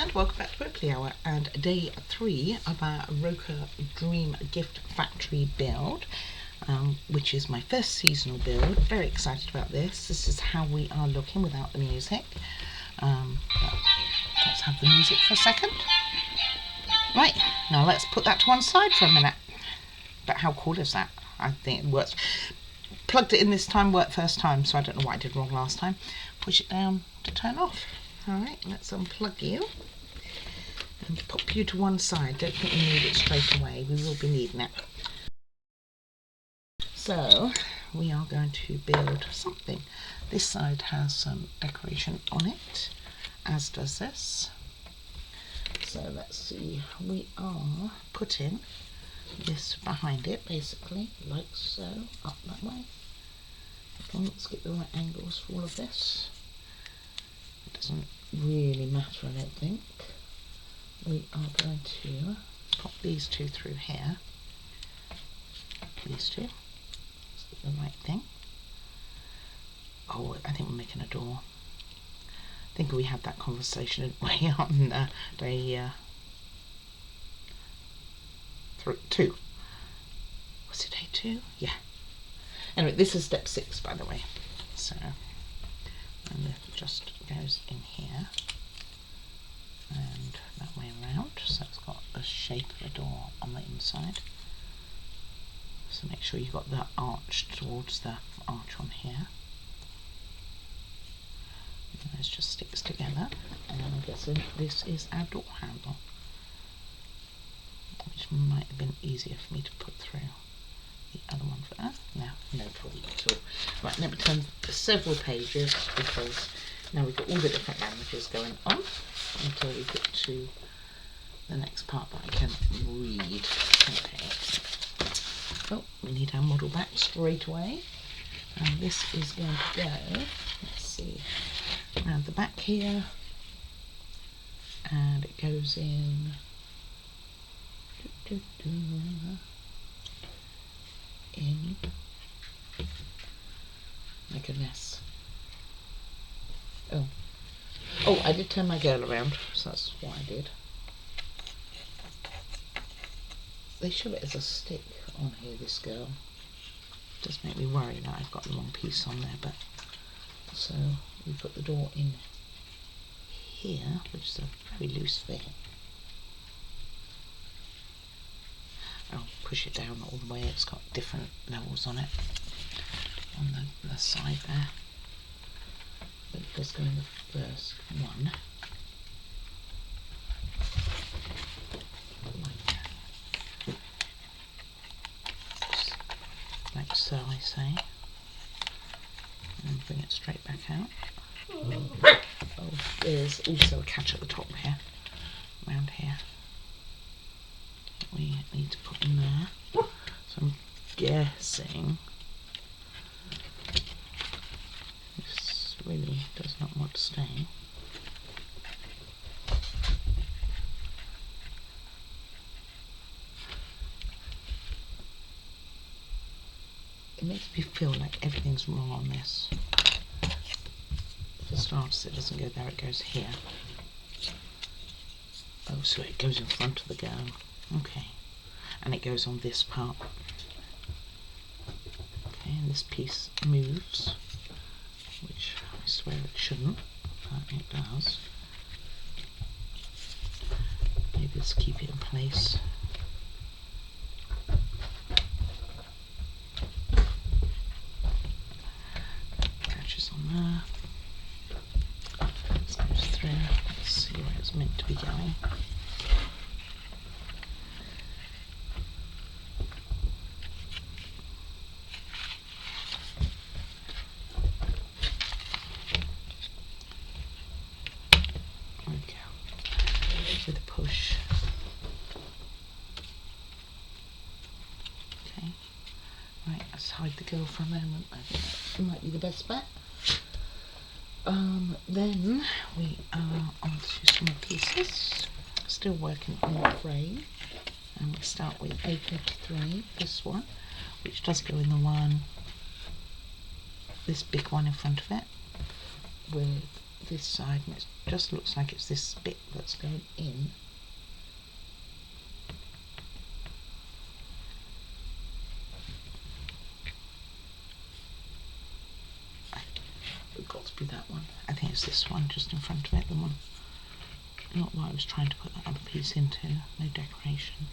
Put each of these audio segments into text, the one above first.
and welcome back to Weekly Hour and day 3 of our Rokr Dream Gift Factory build, which is my first seasonal build. Very excited about this. This is how we are looking without the music. Let's have the music for a second. Right, now let's put that to one side for a minute. But how cool is that? I think it works. Plugged it in this time, worked first time, so I don't know what I did wrong last time. Push it down to turn off. Alright, let's unplug you and pop you to one side. Don't think we need it straight away, we will be needing it. So we are going to build something. This side has some decoration on it, as does this. So let's see, we are putting this behind it basically, like so, up that way. Let's get the right angles for all of this. It doesn't really matter, I don't think. We are going to pop these two through here. These two. Let's get the right thing. Oh, I think we're making a door. I think we had that conversation way on day 2. Was it day 2? Yeah. Anyway, this is step 6, by the way. So, and it just goes in here and that way around. So it's got the shape of a door on the inside. So make sure you've got the arch towards the arch on here. And this just sticks together. And I'm guessing this is our door handle, which might have been easier for me to put through the other one for that. No problem at all. Right, let me turn several pages because now we've got all the different languages going on until we get to the next part that I can read. Okay. Oh, we need our model back straight away. And this is going to go, let's see, around the back here. And it goes in like a mess. Oh, I did turn my girl around, so that's what I did. They show it as a stick on here, this girl. It does make me worry that I've got the wrong piece on there, but so we put the door in here, which is a very loose fit. I'll push it down all the way. It's got different levels on it on the side there, but it does go in the first one like so, I say, and bring it straight back out. Oh, there's also a catch at the top here, around here. We need to put in there. So I'm guessing this really does not want to stay. It makes me feel like everything's wrong on this. For starters, it doesn't go there, it goes here. Oh, so it goes in front of the gown. Okay, and it goes on this part. Okay, and this piece moves, which I swear it shouldn't, but it does. Maybe let's keep it in place. Catches on there. This goes through. Let's see where it's meant to be going. With a push. Okay, right, let's hide the girl for a moment. I think that might be the best bet. Then we are onto some more pieces. Still working on the frame, and we start with A53, this one, which does go in the one, this big one in front of it, with this side, and it just looks like it's this bit that's going in. It's got to be that one. I think it's this one just in front of it, the one. Not what I was trying to put that other piece into, no decoration.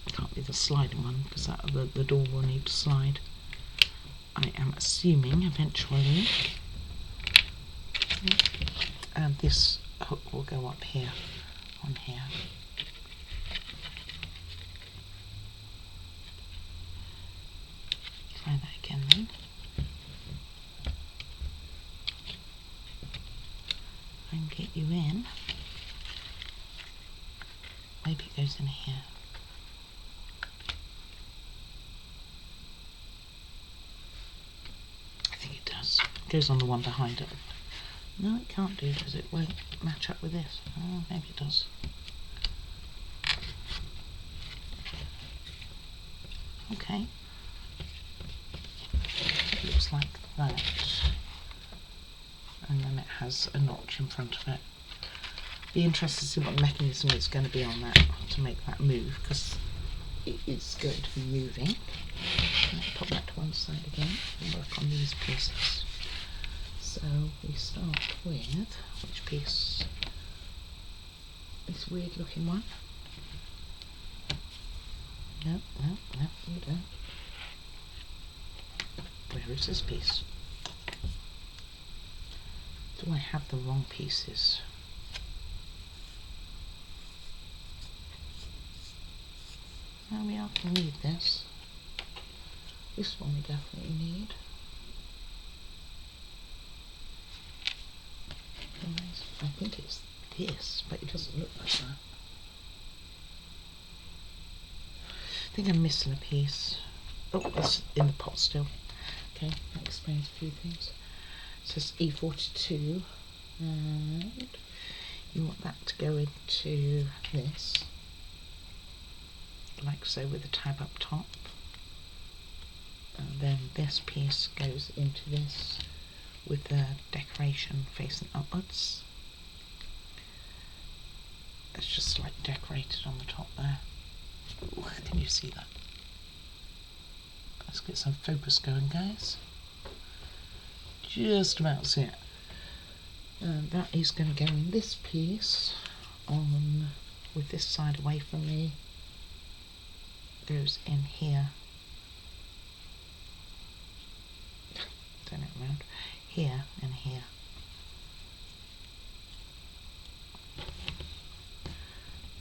Can't be the sliding one because that the door will need to slide. I am assuming eventually. And this hook will go up here, on here. Try that again then. I can get you in. Maybe it goes in here. I think it does. It goes on the one behind it. No, it can't do because it won't match up with this. Oh, maybe it does. Okay. It looks like that. And then it has a notch in front of it. Be interested to see what mechanism is going to be on that to make that move, because it is going to be moving. Let's pop that to one side again and work on these pieces. So we start with, which piece? This weird looking one. No, you don't. Where is this piece? Do I have the wrong pieces? No, we are going to need this. This one we definitely need. I think it's this, but it doesn't look like that. I think I'm missing a piece. Oh, it's in the pot still. Okay, that explains a few things. It says E42, and you want that to go into this, like so, with a tab up top. And then this piece goes into this with the decoration facing upwards. It's just like decorated on the top there. Ooh, can you see that? Let's get some focus going, guys. Just about see it. And that is going to go in this piece on with this side away from me. Goes in here. Turn it around. Here and here.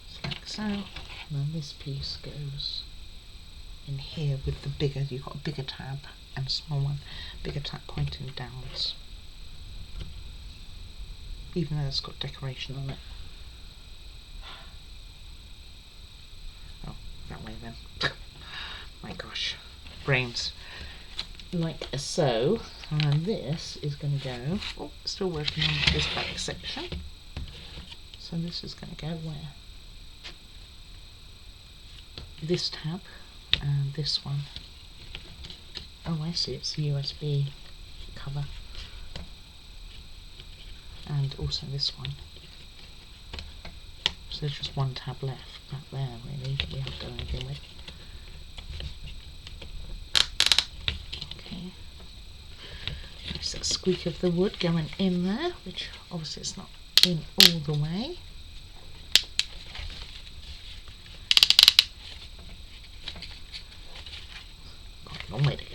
Just like so. And then this piece goes in here with the bigger, you've got a bigger tab and a small one. Bigger tab pointing downwards. Even though it's got decoration on it. Oh, that way then. My gosh. Brains. Like so. And this is going to go, oh, still working on this back section. So this is going to go where? This tab and this one. Oh, I see, it's a USB cover. And also this one. So there's just one tab left back there, really, that we haven't done anything with. Okay. There's that squeak of the wood going in there, which obviously it's not in all the way. Got a long way to go.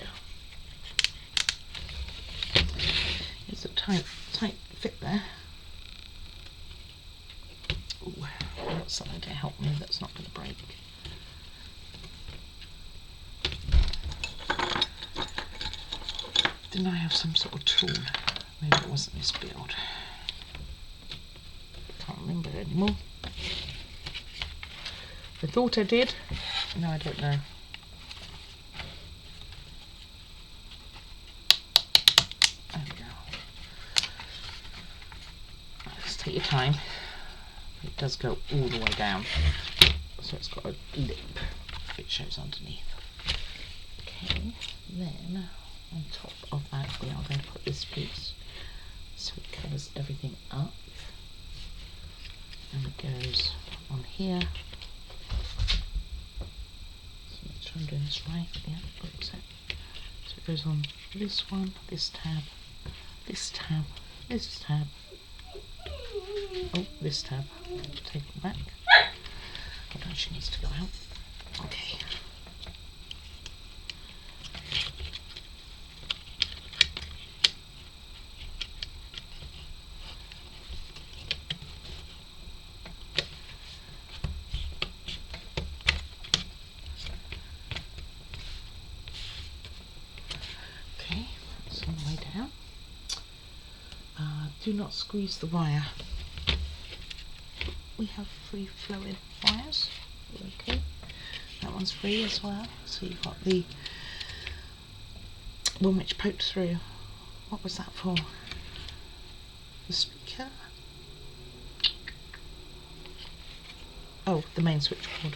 It's a tight fit there. Ooh, I've got something to help me that's not going to break. Didn't I have some sort of tool? Maybe it wasn't this build. Can't remember anymore. I thought I did. No, I don't know. There we go. Just take your time. It does go all the way down. So it's got a lip. It shows underneath. Okay, then on top of that we are going to put this piece. So covers everything up, and it goes on here. So make sure I'm doing this right. Yeah, looks it. So it goes on this one, this tab, this tab, this tab. Oh, this tab. Take it back. Hold on, she needs to go out. Okay. Okay, that's all the way down. Do not squeeze the wire. We have free flowing wires. Okay, that one's free as well. So you've got the one which poked through. What was that for? The speaker? Oh, the main switchboard.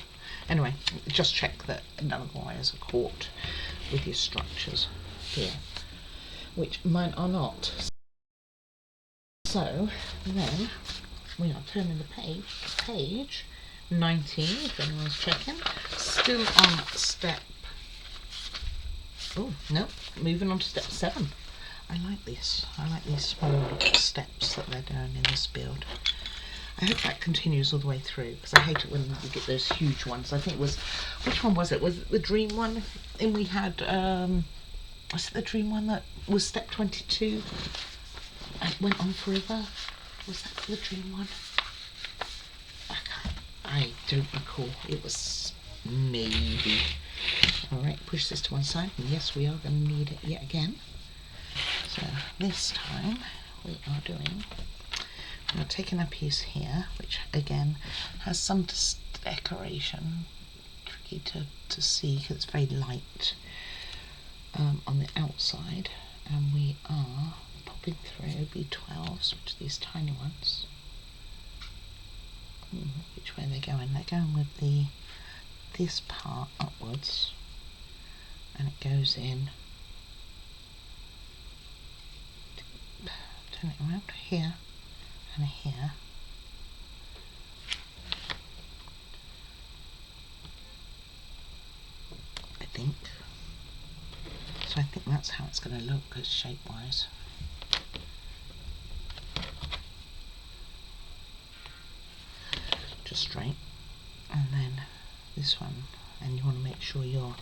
Anyway, just check that none of the wires are caught with your structures here, which mine are not. So then we are turning the page 19, if anyone's checking. Still on step, oh no, moving on to step 7. I like this. I like these small steps that they're doing in this build. I hope that continues all the way through, because I hate it when you get those huge ones. I think it was, which one was it? Was it the dream one? And we had, was it the dream one that was step 22? It went on forever. Was that the dream one? I don't recall. It was maybe. Alright, push this to one side. And yes, we are going to need it yet again. So this time we are doing, we're taking a piece here, which again has some decoration. Tricky to see because it's very light on the outside. And we are popping through B12s, which are these tiny ones. Which way are they going? They're going with this part upwards, and it goes in. Turn it around here and here. I think. So I think that's how it's going to look as shape-wise. Just straight, and then this one, and you want to make sure your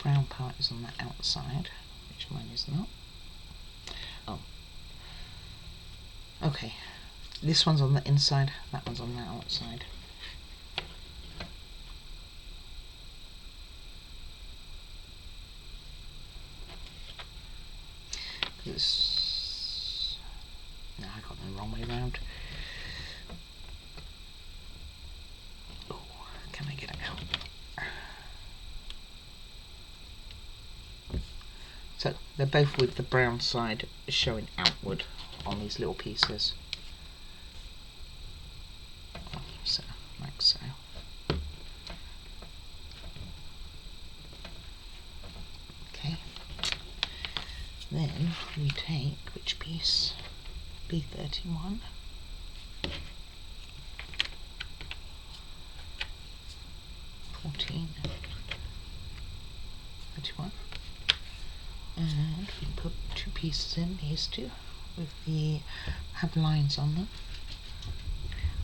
brown part is on the outside, which mine is not. Oh, okay, this one's on the inside, that one's on the outside. This, no, I got them the wrong way around. Can I get it out? So they're both with the brown side showing outward on these little pieces. So, like so. Okay. Then we take which piece? B31. 14, 31, and we put 2 pieces in, these two, with the have lines on them,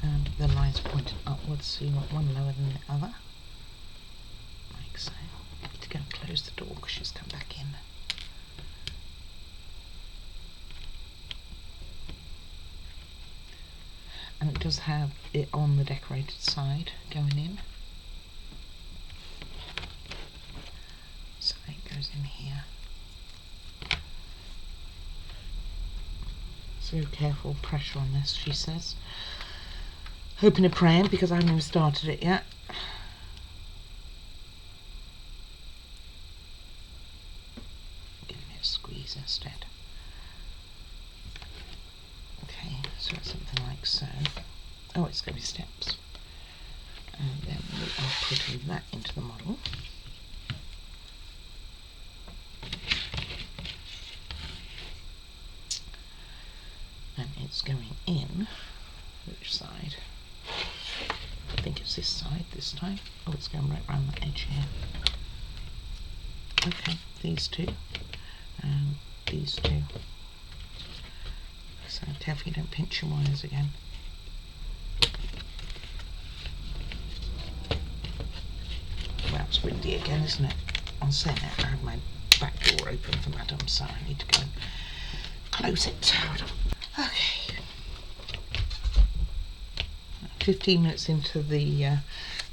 and the lines pointed upwards, so you want one lower than the other, like so. I need to go and close the door because she's come back in. And it does have it on the decorated side going in. So it goes in here. So careful pressure on this, she says. Hoping and praying because I haven't even started it yet. Giving it a squeeze instead. Okay, so it's something like so. Oh, it's going to be steps. And then we are putting that into the model. and it's going in. Which side? I think it's this side this time. Oh, it's going right around the edge here. Okay, these two and these two. So careful you don't pinch your wires again. Well, it's windy again, isn't it? On saying it, I had my back door open for Madam, so I need to go and close it. Okay. 15 minutes into the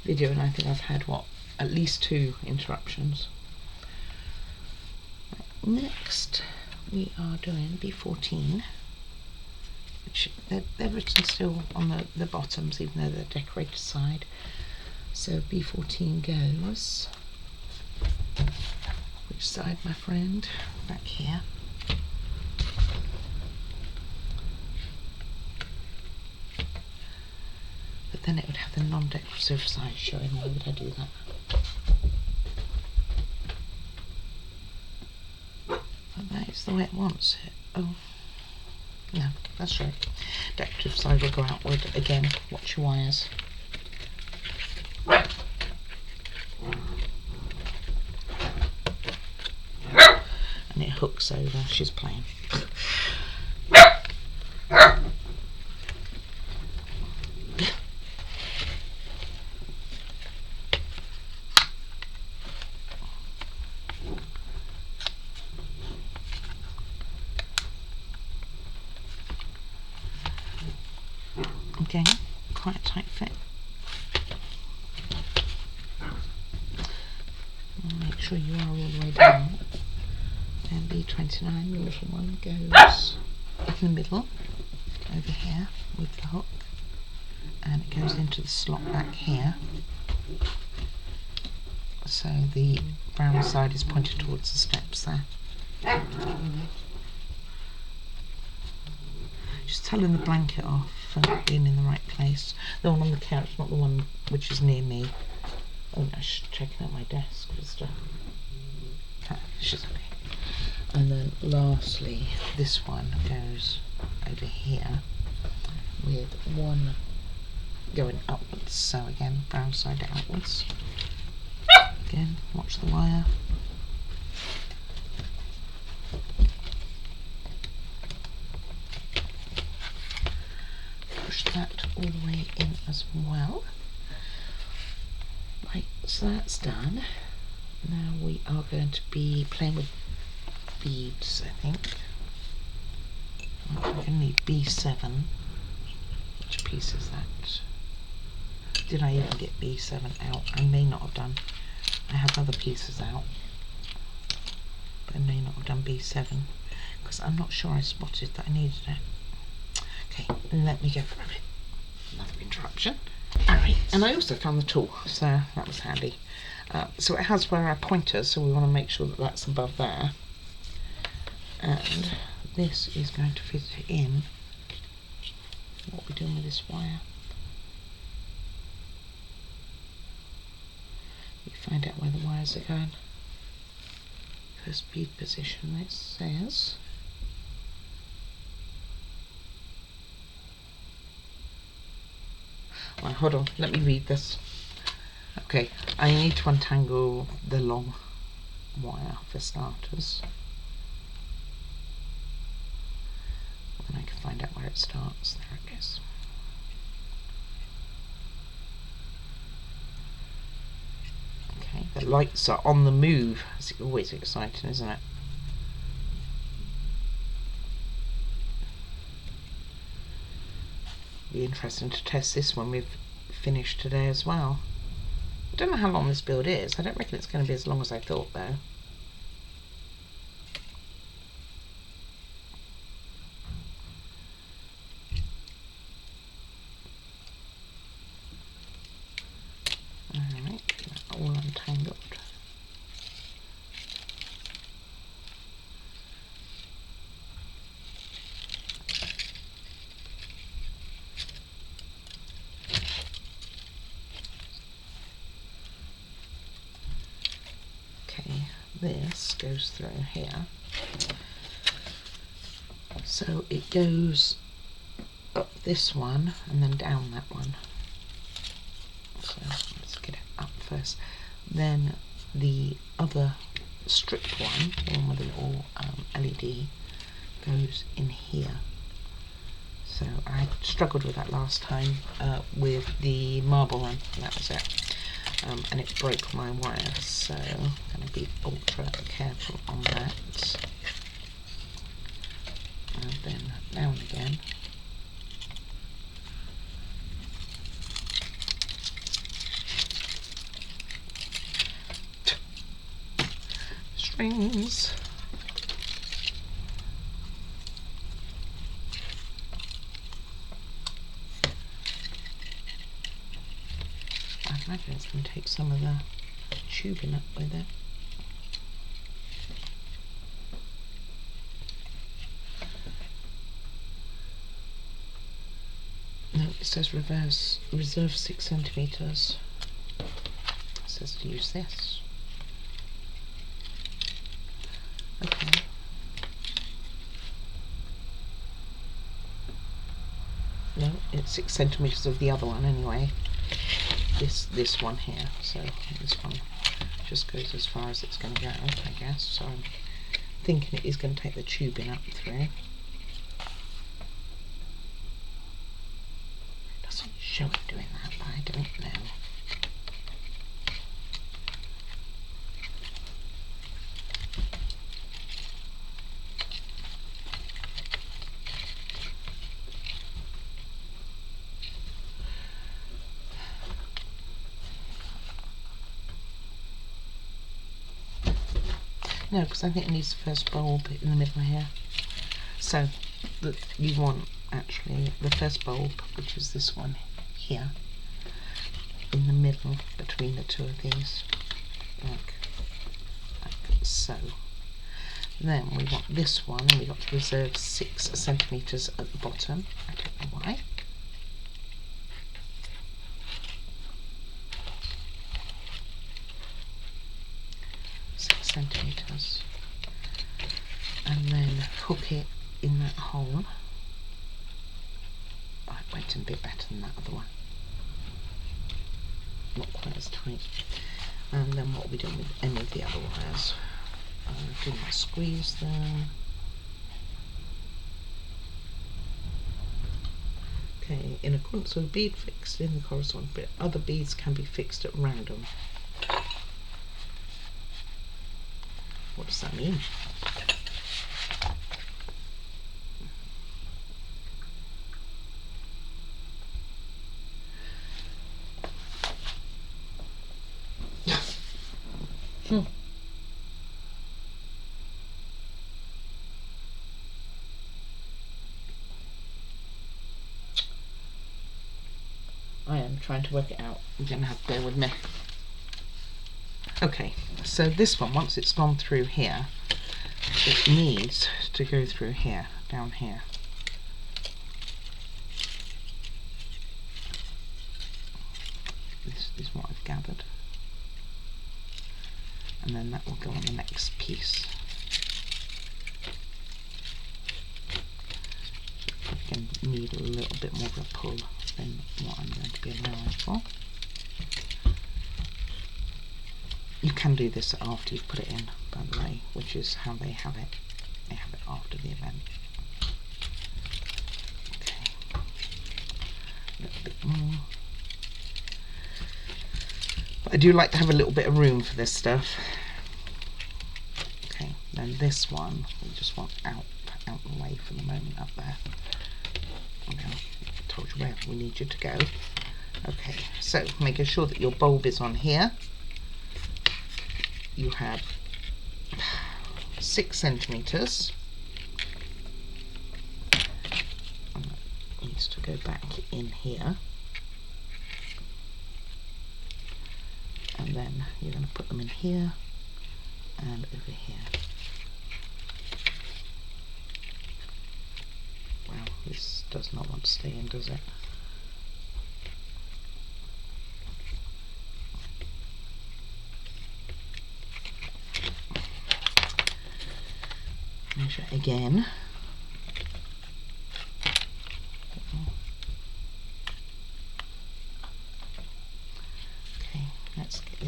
video, and I think I've had, what, at least 2 interruptions. Right, next, we are doing B14, which they're written still on the bottoms, even though they're decorated side. So B14 goes, which side, my friend? Back here. But then it would have the non-decorative side showing. Why would I do that? But that is the way it wants it. Oh, no, that's right. Decorative side will go outward again. Watch your wires. And it hooks over. She's playing. Again, quite a tight fit. Make sure you are all the way down. And B29, the little one, goes in the middle, over here with the hook, and it goes into the slot back here. So the brown side is pointed towards the steps there. Just telling the blanket off for not being in the right place. The one on the couch, not the one which is near me. Oh no, she's checking out my desk for stuff. She's okay. And then lastly, this one goes over here with one going upwards. So again, brown side outwards. Again, watch the wire. Push that all the way in as well. Right, so that's done. Now we are going to be playing with beads, I think. We're going to need B7. Which piece is that? Did I even get B7 out? I may not have done. I have other pieces out, but I may not have done B7 because I'm not sure I spotted that I needed it. Okay, let me go for it. Another interruption. Alright, and I also found the tool, so that was handy. So it has where our pointers, so we want to make sure that that's above there. And this is going to fit in what we're doing with this wire. You find out where the wires are going. First bead position, this says. Right, hold on, let me read this. Okay, I need to untangle the long wire for starters. And I can find out where it starts. There it goes. Okay, the lights are on the move. It's always exciting, isn't it? Be interesting to test this when we've finished today as well. I don't know how long this build is. I don't reckon it's going to be as long as I thought though. Alright, all untangled. This goes through here, so it goes this one and then down that one. So let's get it up first. Then the other strip one, the one with the little LED, goes in here. So I struggled with that last time with the marble one, and that was it. And it broke my wire, so I'm going to be ultra careful on that. And then down again. Strings. I imagine it's going to take some of the tubing up with it. No, it says reserve 6 centimetres. It says to use this. Okay. No, it's 6 centimetres of the other one anyway. This one here. So this one just goes as far as it's going to go, I guess. So I'm thinking it is going to take the tubing up through. It doesn't show it doing that, but I don't know. No, because I think it needs the first bulb in the middle here. So you want actually the first bulb, which is this one here, in the middle between the two of these, like so. Then we want this one, and we got to reserve 6 centimetres at the bottom. I don't know why. Centimetres, and then hook it in that hole. Oh, it went in a bit better than that other one, not quite as tight. And then what are we doing with any of the other wires? Do not squeeze them. Okay, in accordance with a bead fixed in the corresponding bit, other beads can be fixed at random. What does that mean? I am trying to work it out. You're going to have to bear with me. Okay, so this one, once it's gone through here, it needs to go through here, down here. This is what I've gathered. And then that will go on the next piece. I can need a little bit more of a pull than what I'm going to be allowing for. You can do this after you've put it in, by the way, which is how they have it. They have it after the event. Okay, a little bit more. But I do like to have a little bit of room for this stuff. Okay, then this one we just want out the way for the moment up there. Okay, I told you where we need you to go. Okay, so making sure that your bulb is on here. You have 6 centimetres. And that needs to go back in here. And then you're going to put them in here and over here. Well, this does not want to stay in, does it? Measure again.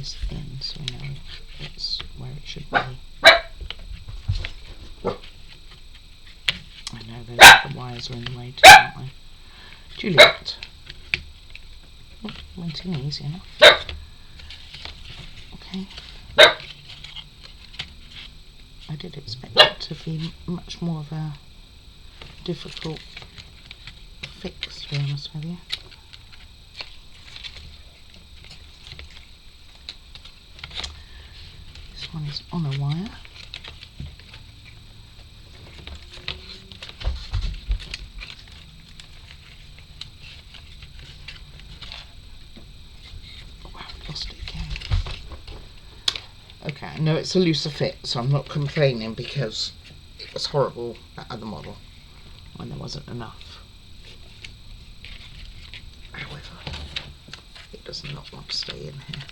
this in so we know it's where it should be. I know those other wires are in the way too, aren't they? Juliet. Oh, went in easy enough. Okay. I did expect it to be much more of a difficult fix, to be honest with you. This one is on a wire. Oh, wow, lost it again. Okay, I know it's a looser fit, so I'm not complaining because it was horrible, that other model, when there wasn't enough. However, it does not want to stay in here.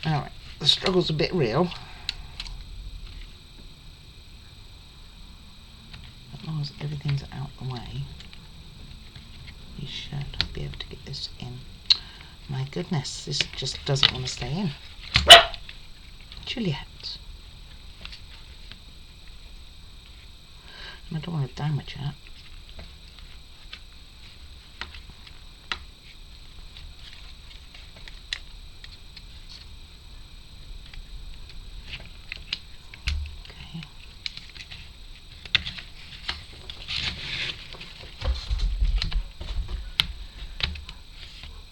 Alright, the struggle's a bit real. As long as everything's out the way, you should be able to get this in. My goodness, this just doesn't want to stay in. Juliet. And I don't want to damage it. Okay.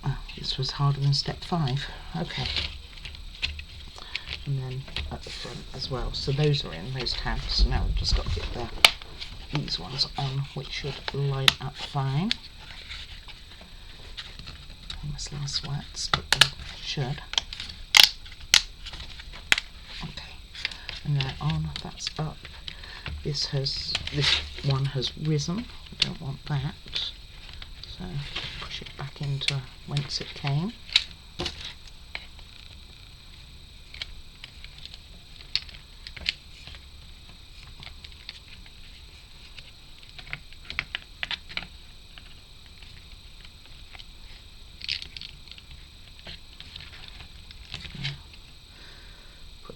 Oh, this was harder than step 5. Okay. And then at the front as well. So those are in, those tabs. So now we've just got to get these ones on, which should line up fine. Famous last words, but they should. Okay, and they're on, that's up. This one has risen. We don't want that. So push it back into whence it came.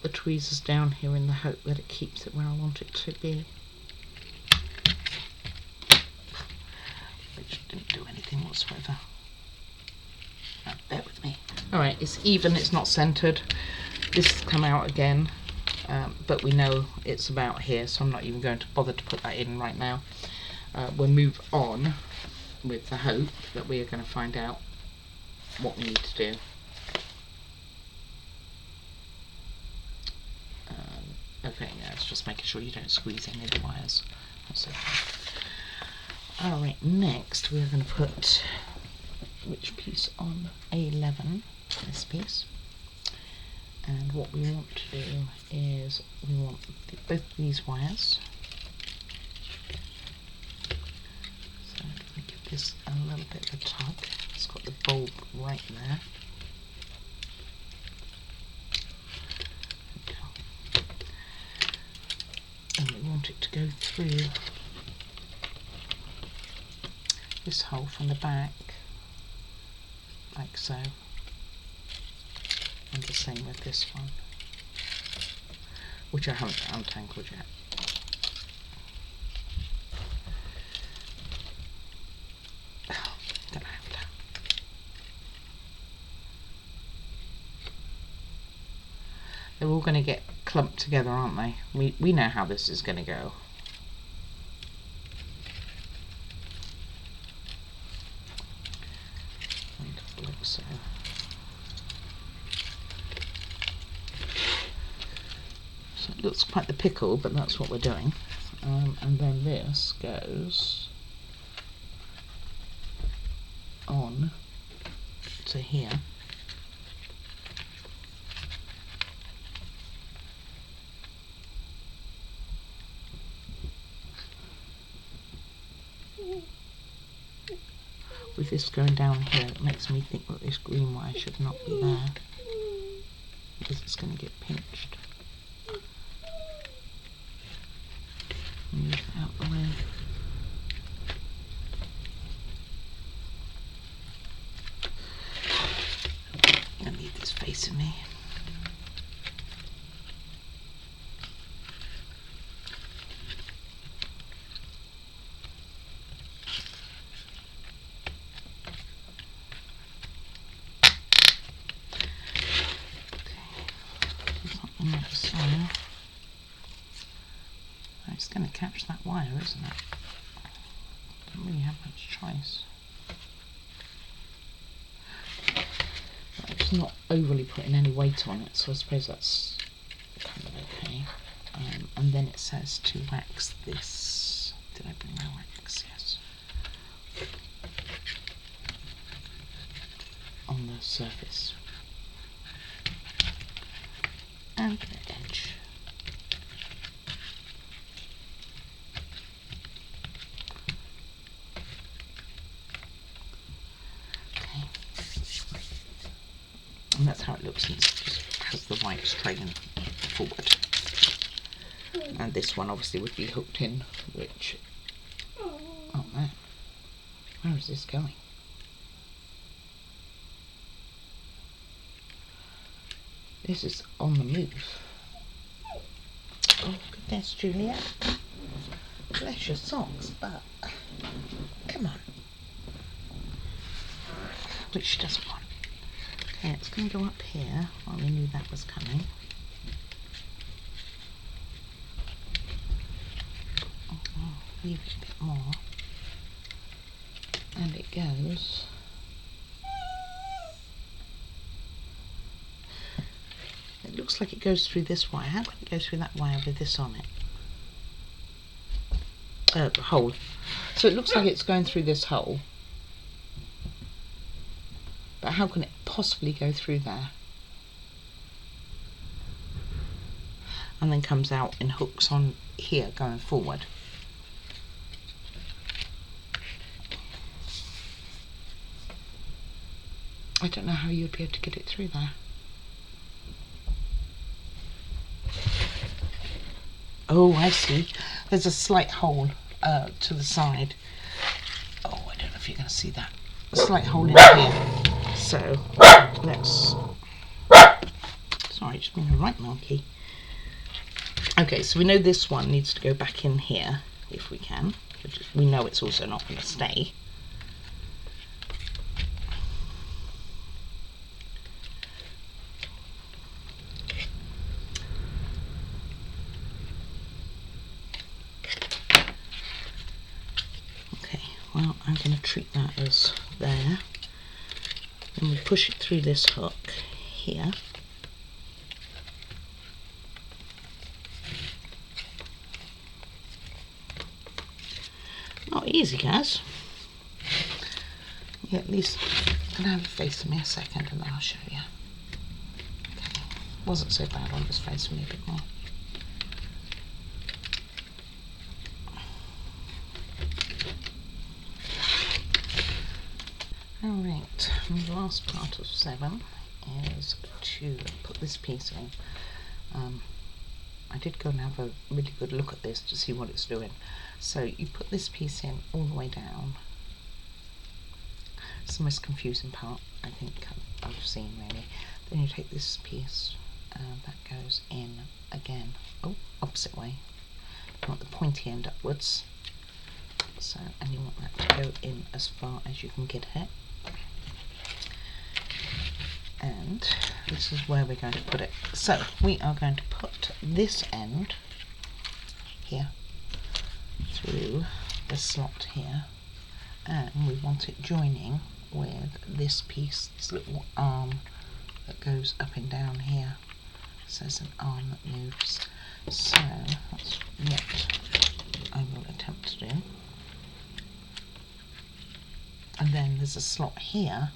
The tweezers down here in the hope that it keeps it where I want it to be, which didn't do anything whatsoever. Bear with me. Alright, it's even, it's not centered. This has come out again, but we know it's about here, so I'm not even going to bother to put that in right now. We'll move on with the hope that we are going to find out what we need to do. Okay, yeah, it's just making sure you don't squeeze any of the wires. That's okay. Alright, next we're going to put which piece on? A11, this piece. And what we want to do is we want both these wires. So I'm going to give this a little bit of a tug. It's got the bulb right there. And we want it to go through this hole from the back, like so, and the same with this one, which I haven't untangled yet. Oh, don't have to. They're all going to get clumped together, aren't they? We know how this is going to go. Like so. So it looks quite the pickle, but that's what we're doing. And then this goes on to here. With this going down here, it makes me think that this green wire should not be there, because it's going to get pinched. Move that out the way. I need this facing me. So it's going to catch that wire, isn't it? Don't really have much choice. But it's not overly putting any weight on it, so I suppose that's kind of okay. And then it says to wax this. Did I bring my wax? Yes. On the surface. And the edge. Okay. And that's how it looks, and it just has the white trailing forward. And this one obviously would be hooked in, which, oh man, where is this going? This is on the move. Oh goodness, Julia. Bless your socks, but come on. Which she doesn't want. Okay, it's going to go up here. Well, we knew that was coming. Leave it a bit more. And it goes. It looks like it goes through this wire. How can it go through that wire with this on it? Hole. So it looks like it's going through this hole. But how can it possibly go through there? And then comes out and hooks on here going forward. I don't know how you'd be able to get it through there. Oh, I see. There's a slight hole to the side. Oh, I don't know if you're going to see that. A slight hole in here. So, let's... Sorry, just being a right monkey. Okay, so we know this one needs to go back in here, if we can. We know it's also not going to stay. Well, I'm going to treat that as there. Then we push it through this hook here. Not easy, guys. Yeah, at least I'm going to have it facing me a second and then I'll show you. Okay. Wasn't so bad on this facing me a bit more. Alright, the last part of 7 is to put this piece in. I did go and have a really good look at this to see what it's doing. So you put this piece in all the way down. It's the most confusing part I think I've seen really. Then you take this piece that goes in again, opposite way. You want the pointy end upwards. So, and you want that to go in as far as you can get it. And this is where we're going to put it. So we are going to put this end here through the slot here, and we want it joining with this piece, this little arm that goes up and down here. So there's an arm that moves. So that's what I will attempt to do. And then there's a slot here.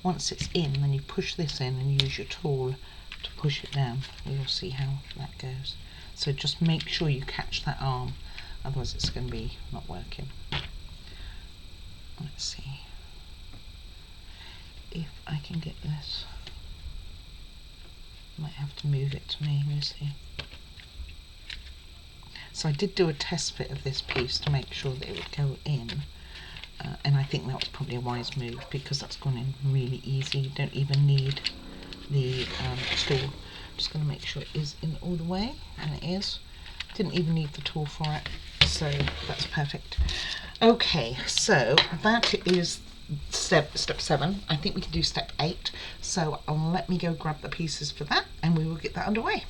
Once it's in, then you push this in and use your tool to push it down. We'll see how that goes. So just make sure you catch that arm, otherwise it's going to be not working. Let's see if I can get this. Might have to move it to me, we'll see. So I did do a test fit of this piece to make sure that it would go in, and I think that was probably a wise move because that's gone in really easy. You don't even need the tool. I'm just going to make sure it is in all the way, and it is. Didn't even need the tool for it, so that's perfect. Okay, so that is step 7. I think we can do step 8, so let me go grab the pieces for that and we will get that underway.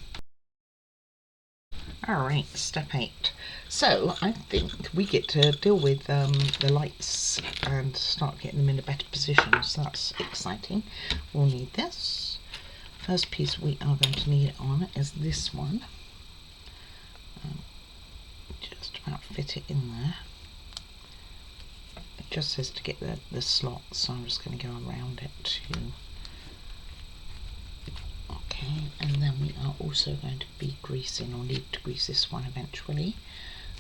Alright, step 8. So I think we get to deal with the lights and start getting them in a better position, so that's exciting. We'll need this. First piece we are going to need on is this one. Just about fit it in there. It just says to get the slots, so I'm just going to go around it too. Okay, and then we are also going to be greasing, or need to grease this one eventually.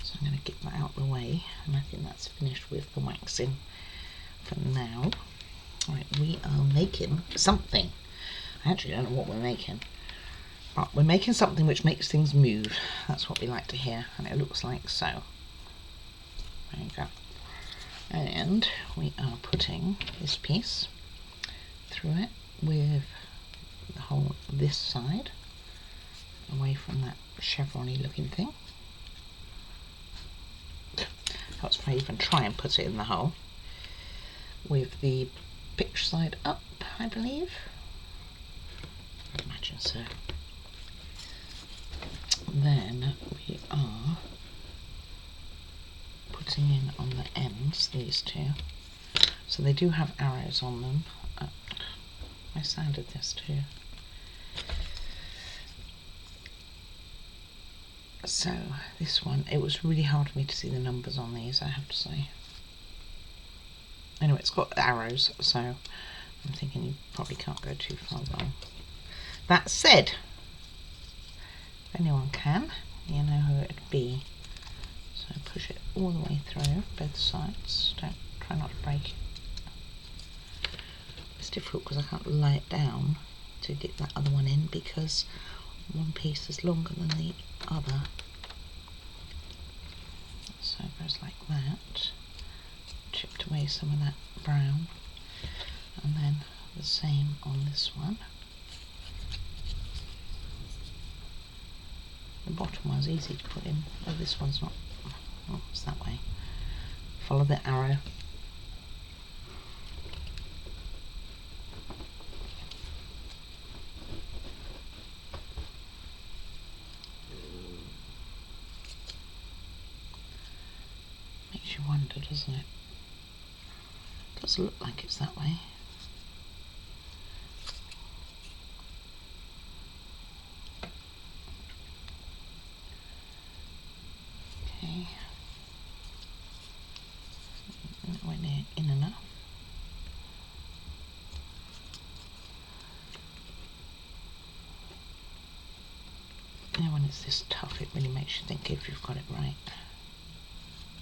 So I'm going to get that out of the way, and I think that's finished with the waxing for now. Right, we are making something. I actually don't know what we're making. But we're making something which makes things move. That's what we like to hear, and it looks like so. There you go. And we are putting this piece through it with the whole this side, away from that chevron-y looking thing. That's if I even try and put it in the hole. With the pitch side up, I believe. I imagine so. Then we are putting in on the ends, these two. So they do have arrows on them. I sanded this too. So this one, it was really hard for me to see the numbers on these, I have to say. Anyway, it's got arrows, so I'm thinking you probably can't go too far wrong. That said, if anyone can, you know who it'd be. So push it all the way through, both sides. Try not to break it. It's difficult because I can't lay it down to get that other one in because one piece is longer than the other. So it goes like that. Chipped away some of that brown, and then the same on this one. The bottom one's easy to put in. Oh, this one's not. Oh, it's that way. Follow the arrow. Makes you wonder, doesn't it? Doesn't look like it's that way. Okay. That went in enough. And when it's this tough, it really makes you think if you've got it right.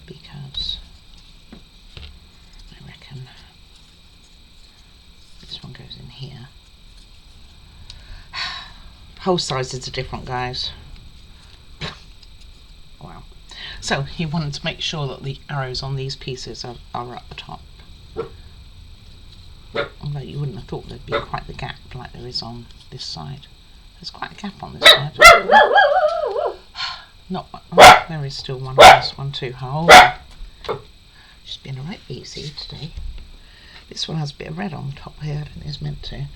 Because I reckon this one goes in here. Hole sizes are different, guys. Wow. So you wanted to make sure that the arrows on these pieces are at the top. Although you wouldn't have thought there'd be quite the gap like there is on this side. There's quite a gap on this side. Not, oh, there is still one on this one too. Hold on. She's been a right easy today. This one has a bit of red on the top here, I don't think it's meant to.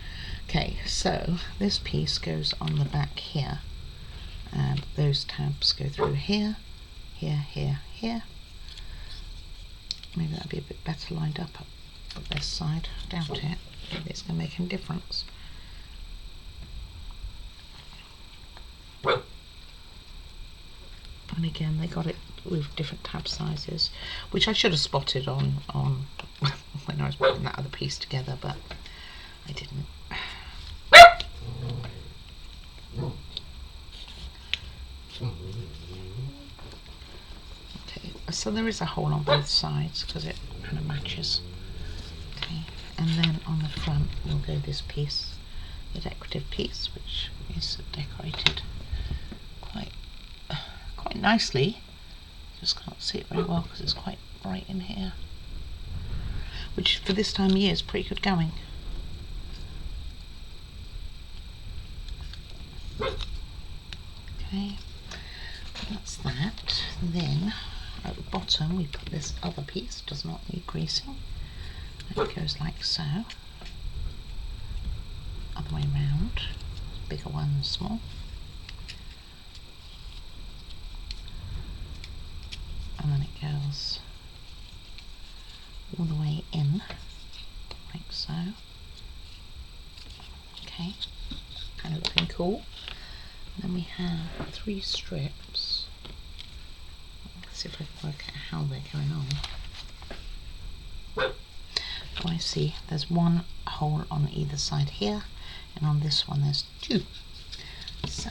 Okay, so this piece goes on the back here, and those tabs go through here, here, here, here. Maybe that'd be a bit better lined up this side. Doubt it. Maybe it's going to make any difference. And again, they got it with different tab sizes, which I should have spotted on when I was putting that other piece together, but I didn't. Okay, So there is a hole on both sides because it kind of matches. Okay, and then on the front we'll go this piece, the decorative piece, which is decorated quite nicely. Just can't see it very well because it's quite bright in here, which for this time of year is pretty good going. Okay, that's that. Then at the bottom we put this other piece, does not need greasing. It goes like so, other way round, bigger one, small. And then it goes all the way in, like so. Okay, kind of looking cool. And then we have 3 strips. Let's see if I can work out how they're going on. Oh, I see, there's 1 hole on either side here, and on this one there's 2. So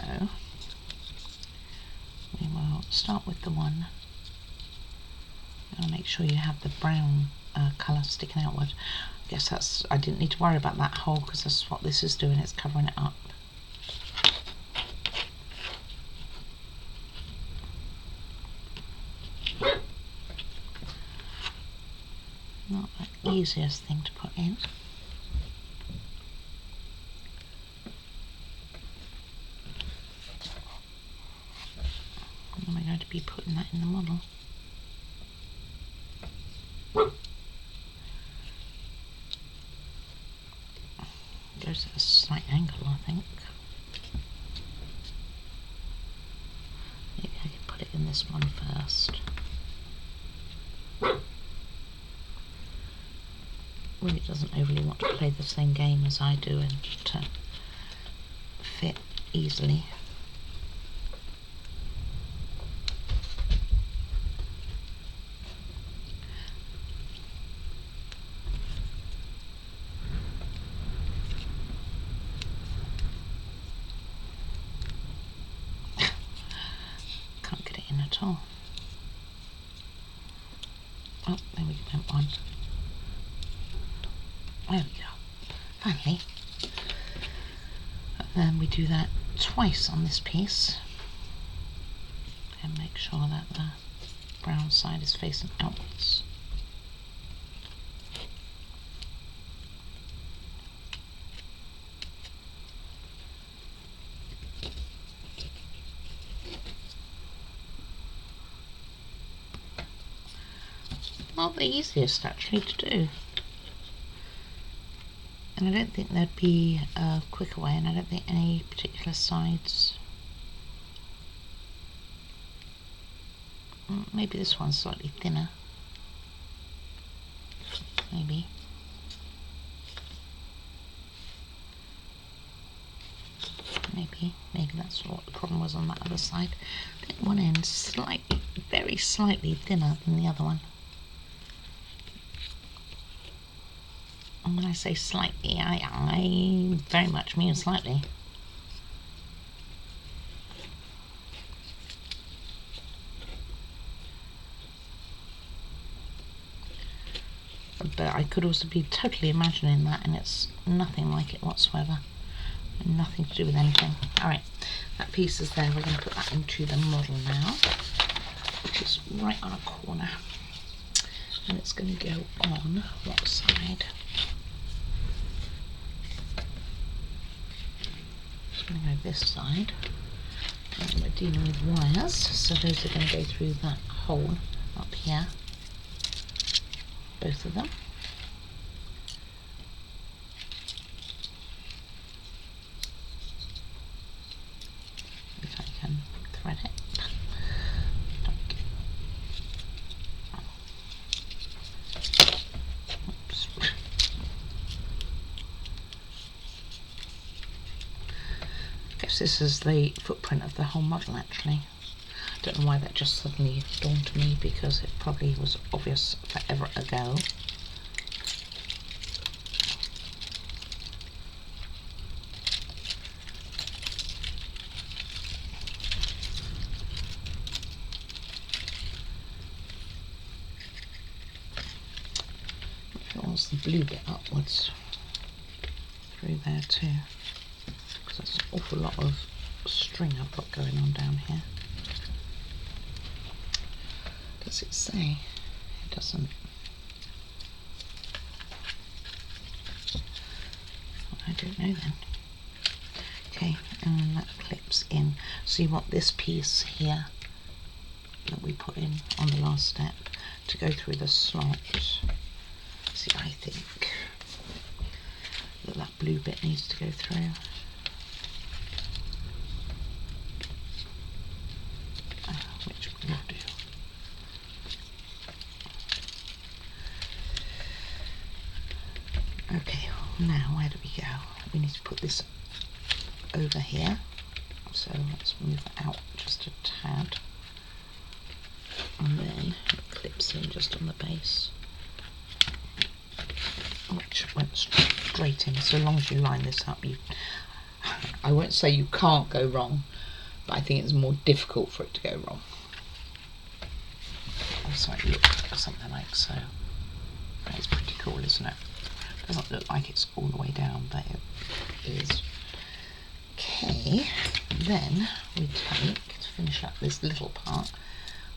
we will start with the one. I'll make sure you have the brown colour sticking outward. I guess I didn't need to worry about that hole because that's what this is doing, it's covering it up. Not the easiest thing to put in. And we're going to be putting that in the model. Goes at a slight angle, I think. Maybe I can put it in this one first. Really doesn't overly want to play the same game as I do and to fit easily. Can't get it in at all. Oh, there we go, one. There we go, finally. And then we do that twice on this piece and make sure that the brown side is facing outwards. Not the easiest actually to do. And I don't think there'd be a quicker way, and I don't think any particular sides. Maybe this one's slightly thinner. Maybe. Maybe that's what the problem was on that other side. I think one end's slightly, very slightly thinner than the other one. And when I say slightly, I very much mean slightly. But I could also be totally imagining that, and it's nothing like it whatsoever. Nothing to do with anything. Alright, that piece is there. We're going to put that into the model now, which is right on a corner. And it's going to go on what side? It's going to go this side. And we're dealing with wires, so those are going to go through that hole up here. Both of them. If I can thread it. Oops. I guess this is the footprint of the whole model actually. I don't know why that just suddenly dawned to me, because it probably was obvious forever ago. pulls the blue bit upwards through there too, because that's an awful lot of string I've got going on down here. Does it say? It doesn't. I don't know then. Okay, and that clips in. So you want this piece here that we put in on the last step to go through the slot. See, I think that blue bit needs to go through. Which will do. Okay, now where do we go? We need to put this over here. So let's move it out just a tad. And then it clips in just on the base, which went straight in. So long as you line this up, I won't say you can't go wrong, but I think it's more difficult for it to go wrong. So it looks something like so. It's pretty cool, isn't it? Doesn't look like it's all the way down, but it is. Okay, then we take, to finish up this little part,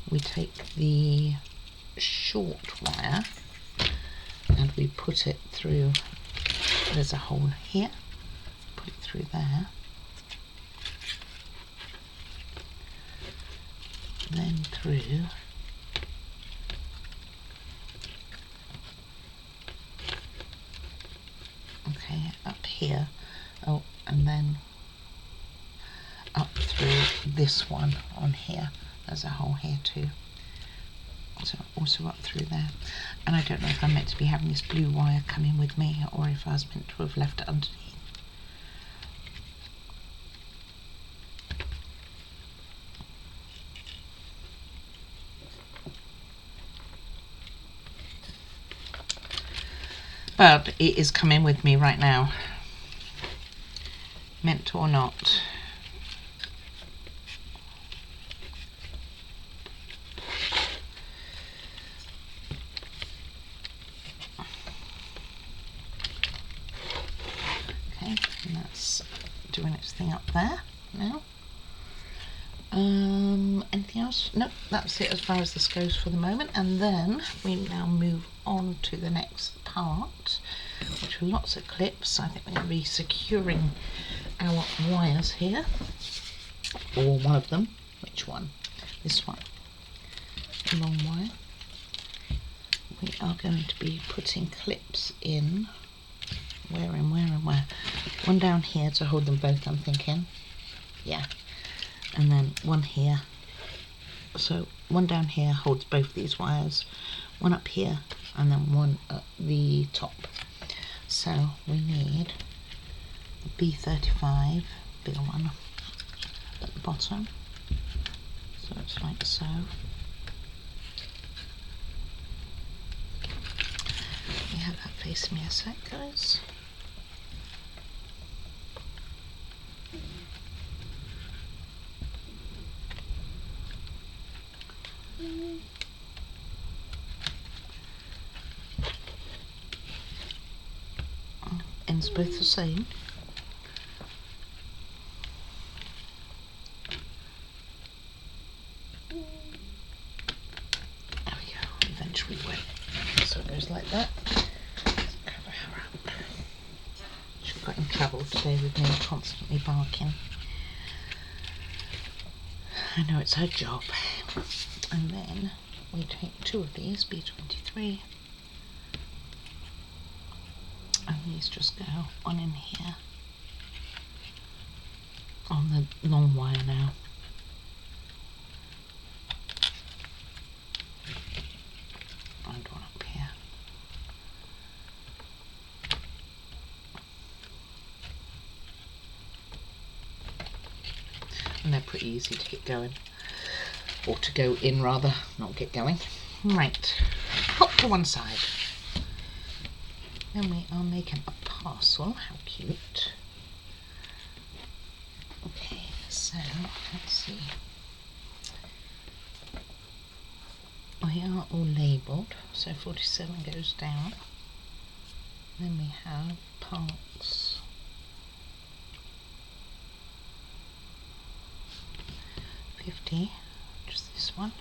we take the short wire and we put it through, there's a hole here, put it through there, then through up here, oh, and then up through this one on here. There's a hole here too, so also up through there. And I don't know if I'm meant to be having this blue wire coming with me or if I was meant to have left it underneath. But it is coming with me right now, meant to or not. Okay, and that's doing its thing up there now. Anything else? Nope, that's it as far as this goes for the moment. And then we now move on to the next part, which are lots of clips. I think we're going to be securing our wires here, or one of them. Which one? This one, the long wire. We are going to be putting clips in. Where? One down here to hold them both, I'm thinking. Yeah. And then one here. So one down here holds both these wires, one up here, and then one at the top. So we need the B35, bigger one, at the bottom. So it's like so. Let me have that face me a sec, guys. Ends both the same. There we go, eventually wet. So it goes like that. Cover her up. She's got in trouble today with me constantly barking. I know it's her job. And then we take two of these, B23, and these just go on in here on the long wire now. And one up here. And they're pretty easy to get going. Or to go in rather, not get going. Right, pop to one side. Then we are making a parcel, how cute. Okay, so let's see. We are all labelled, so 47 goes down. Then we have parts 50, which is this one.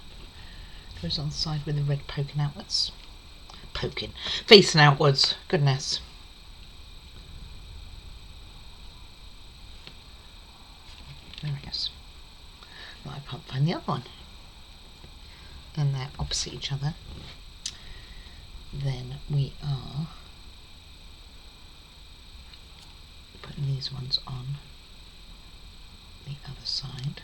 Goes on the side with the red poking outwards. Facing outwards, goodness. There it is. Well, I can't find the other one. And they're opposite each other. Then we are putting these ones on the other side.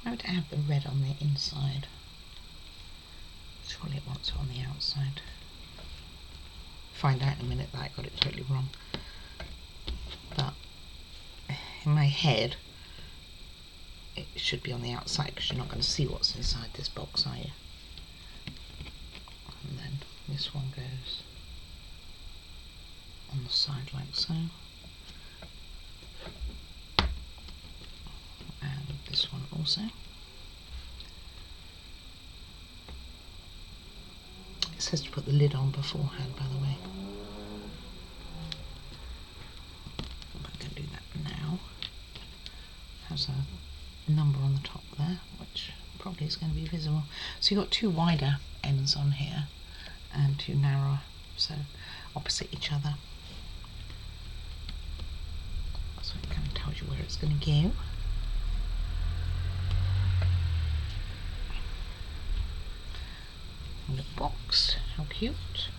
Why would it have the red on the inside? Surely it wants it on the outside. Find out in a minute that I got it totally wrong. But in my head, it should be on the outside because you're not going to see what's inside this box, are you? And then this one goes on the side like so. And this one also. It says to put the lid on beforehand, by the way. I'm not going to do that now. Has a number on the top there, which probably is going to be visible. So you've got two wider ends on here and two narrower, so opposite each other. So it kind of tells you where it's going to go. And the box, how cute.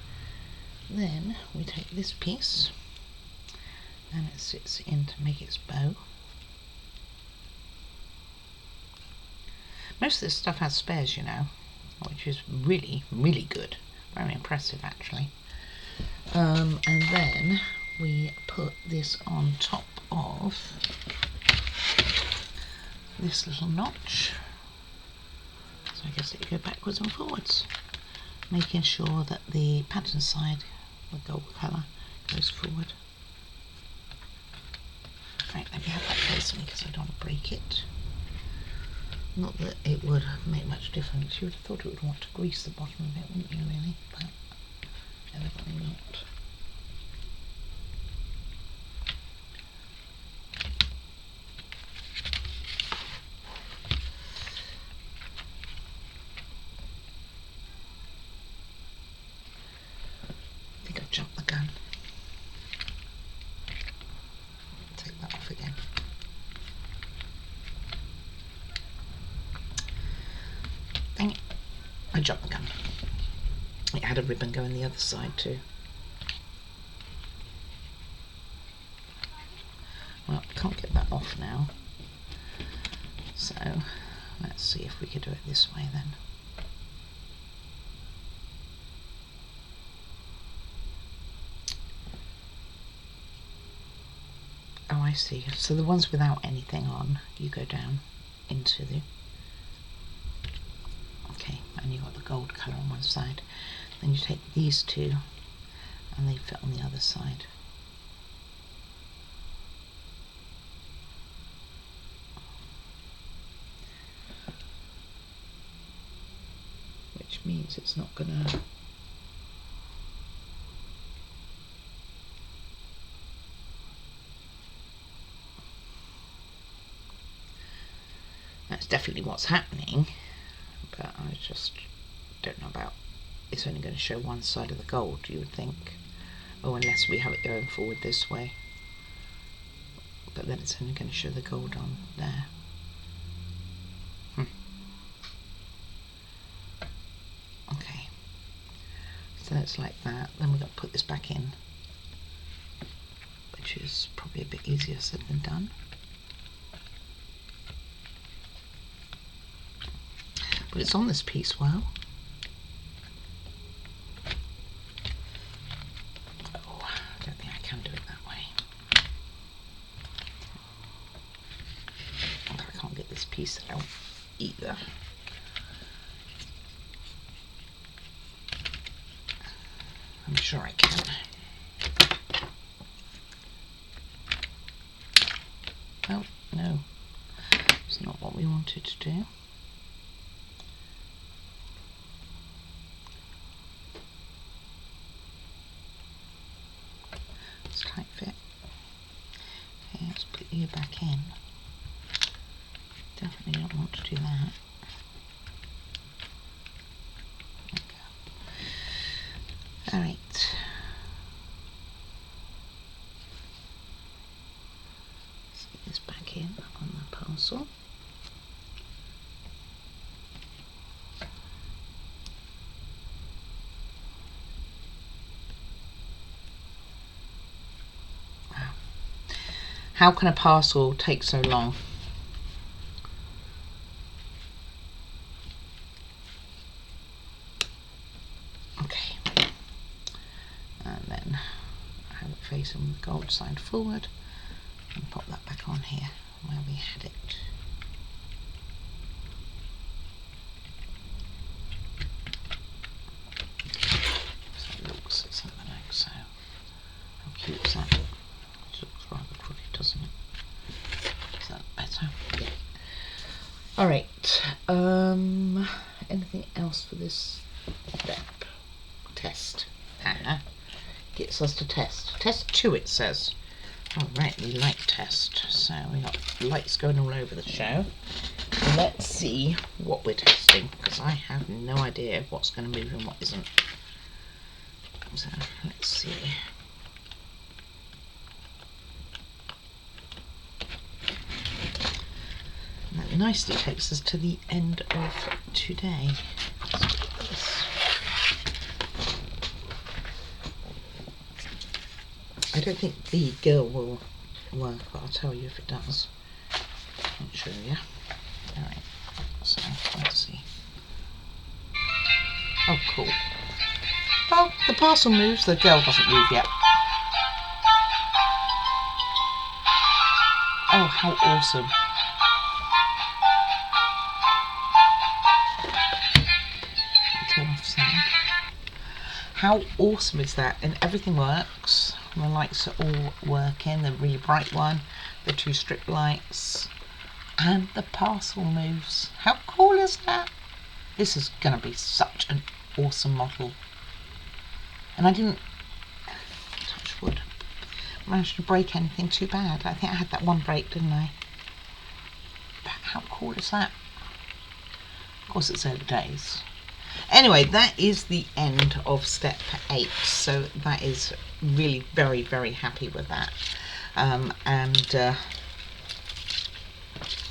Then we take this piece and it sits in to make its bow. Most of this stuff has spares, you know, which is really, really good. Very impressive, actually. And then we put this on top of this little notch. So I guess it could go backwards and forwards, making sure that the pattern side, the gold colour, goes forward. Right, let me have that close to me because I don't want to break it. Not that it would make much difference. You would have thought it would want to grease the bottom of it, wouldn't you, really? But evidently not. I think I've jumped the gun. Take that off again. Dang it. I jumped the gun. It had a ribbon going the other side too. Well, I can't get that off now. So, let's see if we could do it this way then. Oh, I see. So the ones without anything on, you go down into the... Okay, and you've got the gold colour on one side. Then you take these two and they fit on the other side. Which means it's not going to... That's definitely what's happening, but I just don't know about... It's only going to show one side of the gold, you would think. Oh, unless we have it going forward this way. But then it's only going to show the gold on there. Okay. So it's like that. Then we've got to put this back in, which is probably a bit easier said than done. But it's on this piece well. Oh, I don't think I can do it that way. And I can't get this piece out either. I'm sure I can. Oh, no. It's not what we wanted to do. It's tight fit. Okay, let's put you back in. Definitely don't want to do that. There we go. Alright. Let's get this back in on the parcel. How can a parcel take so long? Okay. And then have it facing the gold side forward and pop that back on here where we had it. So it looks something like so. How cute is that? It looks rather crooked, doesn't it? Is that better? Yeah. Alright, anything else for this step? Test. Gets us to test. Test 2 it says. Alright, we light test. So we got lights going all over the show. Let's see what we're testing, because I have no idea what's going to move and what isn't. So let's see. That nicely takes us to the end of today. I don't think the girl will work, but I'll tell you if it does. I'll show you. Alright, so let's see. Oh, cool. Oh, the parcel moves, the girl doesn't move yet. Oh, how awesome. Turn off sound. How awesome is that? And everything works. The lights are all working. The really bright one, the 2 strip lights, and the parcel moves. How cool is that? This is going to be such an awesome model. And I didn't, touch wood, manage to break anything too bad. I think I had that one break, didn't I? But how cool is that? Of course it's early days. Anyway, that is the end of step 8. So that is really very, very happy with that.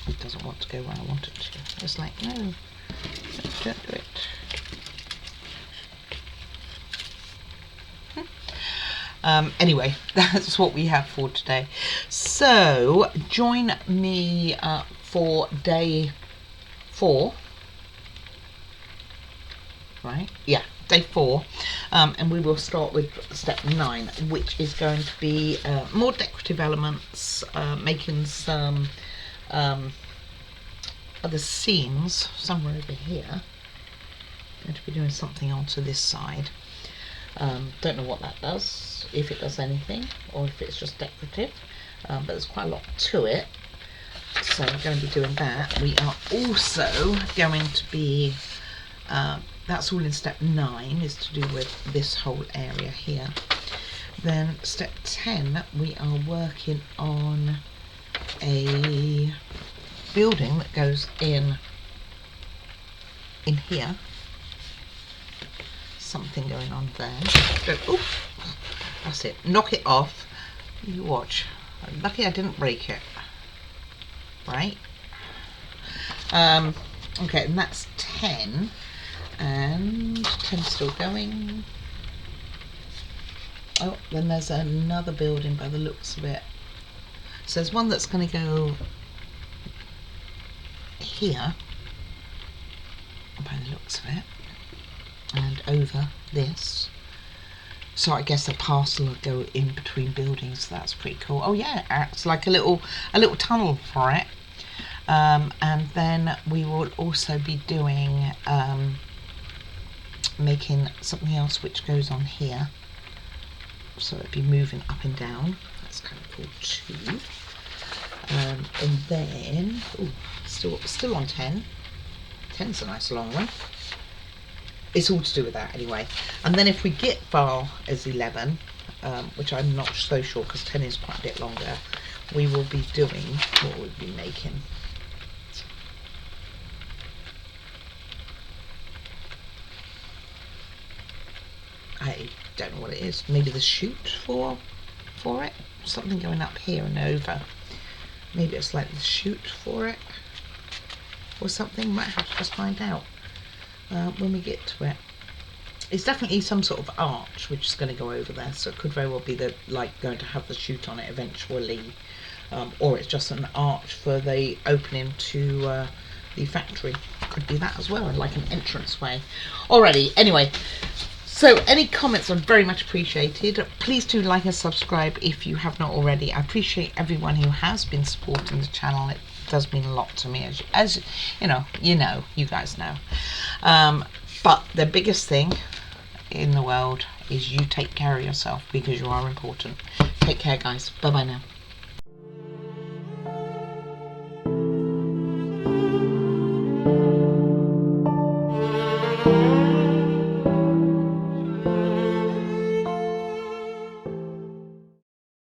It doesn't want to go where I want it to. It's like, no, don't do it. Anyway, that's what we have for today. So join me for day 4. Right, yeah, day 4, and we will start with step 9, which is going to be more decorative elements, making some other seams somewhere over here. I'm going to be doing something onto this side. Don't know what that does, if it does anything or if it's just decorative, but there's quite a lot to it, so we're going to be doing that. We are also going to be that's all in step 9, is to do with this whole area here. Then step 10, we are working on a building that goes in here. Something going on there. Oh, that's it. Knock it off. You watch. Lucky I didn't break it. Right. Okay, and that's 10. And 10 still going. Oh, then there's another building by the looks of it. So there's one that's going to go here by the looks of it, and over this. So I guess a parcel will go in between buildings. So that's pretty cool. Oh yeah, it's like a little tunnel for it. And then we will also be doing making something else which goes on here, so it'd be moving up and down. That's kind of cool too. And then, ooh, still on 10. 10's a nice long one. It's all to do with that anyway. And then if we get far as 11, which I'm not so sure because 10 is quite a bit longer, we will be doing what we'll be making. I don't know what it is. Maybe the shoot for it. Something going up here and over. Maybe it's like the shoot for it or something. Might have to just find out when we get to it. It's definitely some sort of arch which is going to go over there, so it could very well be going to have the shoot on it eventually, or it's just an arch for the opening to the factory. Could be that as well, like an entrance way. Alrighty, anyway. So any comments are very much appreciated. Please do like and subscribe if you have not already. I appreciate everyone who has been supporting the channel. It does mean a lot to me, as you guys know. But the biggest thing in the world is you take care of yourself, because you are important. Take care, guys. Bye bye now.